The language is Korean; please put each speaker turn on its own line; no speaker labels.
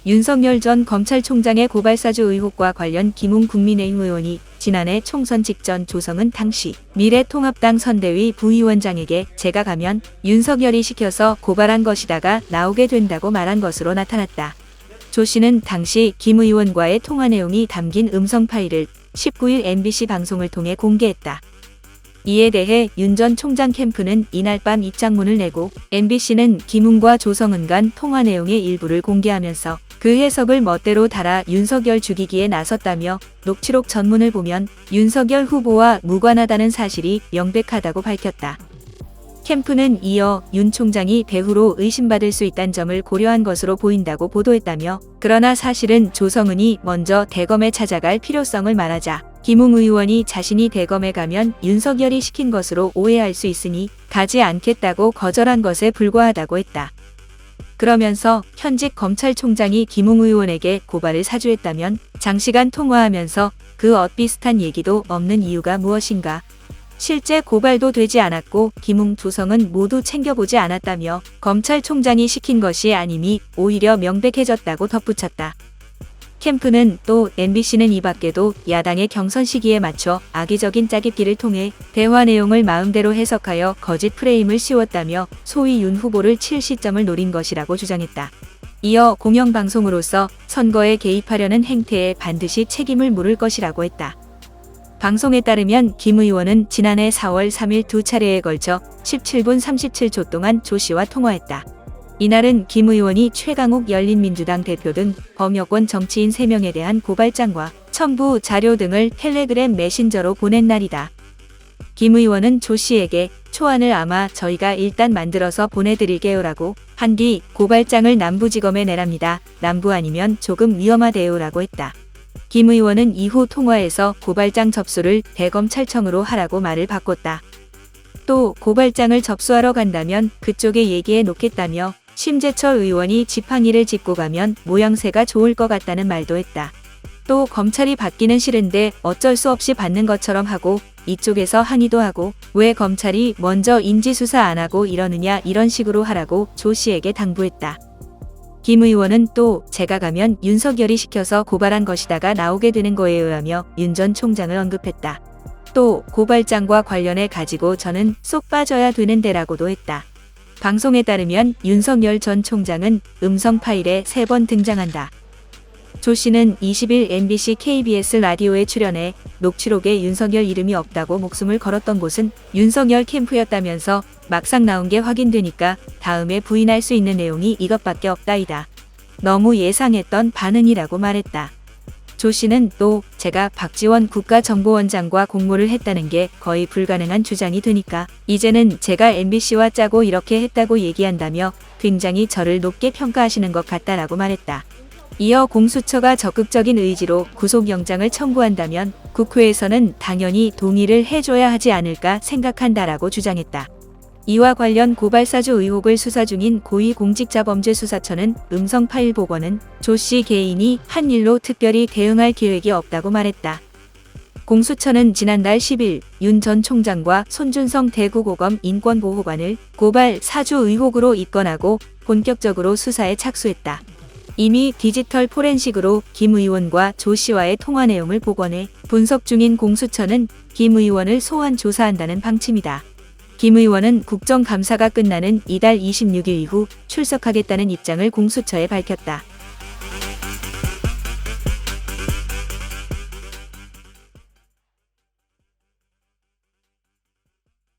윤석열 전 검찰총장의 고발사주 의혹과 관련 김웅 국민의힘 의원이 지난해 총선 직전 조성은 당시 미래통합당 선대위 부위원장에게 제가 가면 윤석열이 시켜서 고발한 것이다가 나오게 된다고 말한 것으로 나타났다. 조 씨는 당시 김 의원과의 통화 내용이 담긴 음성 파일을 19일 MBC 방송을 통해 공개했다. 이에 대해 윤 전 총장 캠프는 이날 밤 입장문을 내고 MBC는 김웅과 조성은 간 통화 내용의 일부를 공개하면서 그 해석을 멋대로 달아 윤석열 죽이기에 나섰다며 녹취록 전문을 보면 윤석열 후보와 무관하다는 사실이 명백하다고 밝혔다. 캠프는 이어 윤 총장이 배후로 의심받을 수 있다는 점을 고려한 것으로 보인다고 보도했다며 그러나 사실은 조성은이 먼저 대검에 찾아갈 필요성을 말하자 김웅 의원이 자신이 대검에 가면 윤석열이 시킨 것으로 오해할 수 있으니 가지 않겠다고 거절한 것에 불과하다고 했다. 그러면서 현직 검찰총장이 김웅 의원에게 고발을 사주했다면 장시간 통화하면서 그 엇비슷한 얘기도 없는 이유가 무엇인가? 실제 고발도 되지 않았고 김웅, 조성은 모두 챙겨보지 않았다며 검찰총장이 시킨 것이 아님이 오히려 명백해졌다고 덧붙였다. 캠프는 또 MBC는 이 밖에도 야당의 경선 시기에 맞춰 악의적인 짜깁기를 통해 대화 내용을 마음대로 해석하여 거짓 프레임을 씌웠다며 소위 윤 후보를 칠 시점을 노린 것이라고 주장했다. 이어 공영방송으로서 선거에 개입하려는 행태에 반드시 책임을 물을 것이라고 했다. 방송에 따르면 김 의원은 지난해 4월 3일 두 차례에 걸쳐 17분 37초 동안 조 씨와 통화했다. 이날은 김 의원이 최강욱 열린민주당 대표 등 범여권 정치인 3명에 대한 고발장과 첨부 자료 등을 텔레그램 메신저로 보낸 날이다. 김 의원은 조 씨에게 초안을 아마 저희가 일단 만들어서 보내드릴게요라고 한 뒤 고발장을 남부지검에 내랍니다. 남부 아니면 조금 위험하대요라고 했다. 김 의원은 이후 통화에서 고발장 접수를 대검찰청으로 하라고 말을 바꿨다. 또 고발장을 접수하러 간다면 그쪽에 얘기해 놓겠다며 심재철 의원이 지팡이를 짚고 가면 모양새가 좋을 것 같다는 말도 했다. 또 검찰이 받기는 싫은데 어쩔 수 없이 받는 것처럼 하고 이쪽에서 항의도 하고 왜 검찰이 먼저 인지수사 안 하고 이러느냐 이런 식으로 하라고 조 씨에게 당부했다. 김 의원은 또 제가 가면 윤석열이 시켜서 고발한 것이다가 나오게 되는 거예요 하며 윤 전 총장을 언급했다. 또 고발장과 관련해 가지고 저는 쏙 빠져야 되는데라고도 했다. 방송에 따르면 윤석열 전 총장은 음성 파일에 3번 등장한다. 조 씨는 20일 MBC KBS 라디오에 출연해 녹취록에 윤석열 이름이 없다고 목숨을 걸었던 곳은 윤석열 캠프였다면서 막상 나온 게 확인되니까 다음에 부인할 수 있는 내용이 이것밖에 없다이다. 너무 예상했던 반응이라고 말했다. 조 씨는 또 제가 박지원 국가정보원장과 공모를 했다는 게 거의 불가능한 주장이 되니까 이제는 제가 MBC와 짜고 이렇게 했다고 얘기한다며 굉장히 저를 높게 평가하시는 것 같다라고 말했다. 이어 공수처가 적극적인 의지로 구속영장을 청구한다면 국회에서는 당연히 동의를 해줘야 하지 않을까 생각한다라고 주장했다. 이와 관련 고발사주 의혹을 수사 중인 고위공직자범죄수사처는 음성 파일 복원은 조 씨 개인이 한 일로 특별히 대응할 계획이 없다고 말했다. 공수처는 지난달 10일 윤 전 총장과 손준성 대구고검 인권보호관을 고발 사주 의혹으로 입건하고 본격적으로 수사에 착수했다. 이미 디지털 포렌식으로 김 의원과 조 씨와의 통화 내용을 복원해 분석 중인 공수처는 김 의원을 소환 조사한다는 방침이다. 김 의원은 국정감사가 끝나는 이달 26일 이후 출석하겠다는 입장을 공수처에 밝혔다.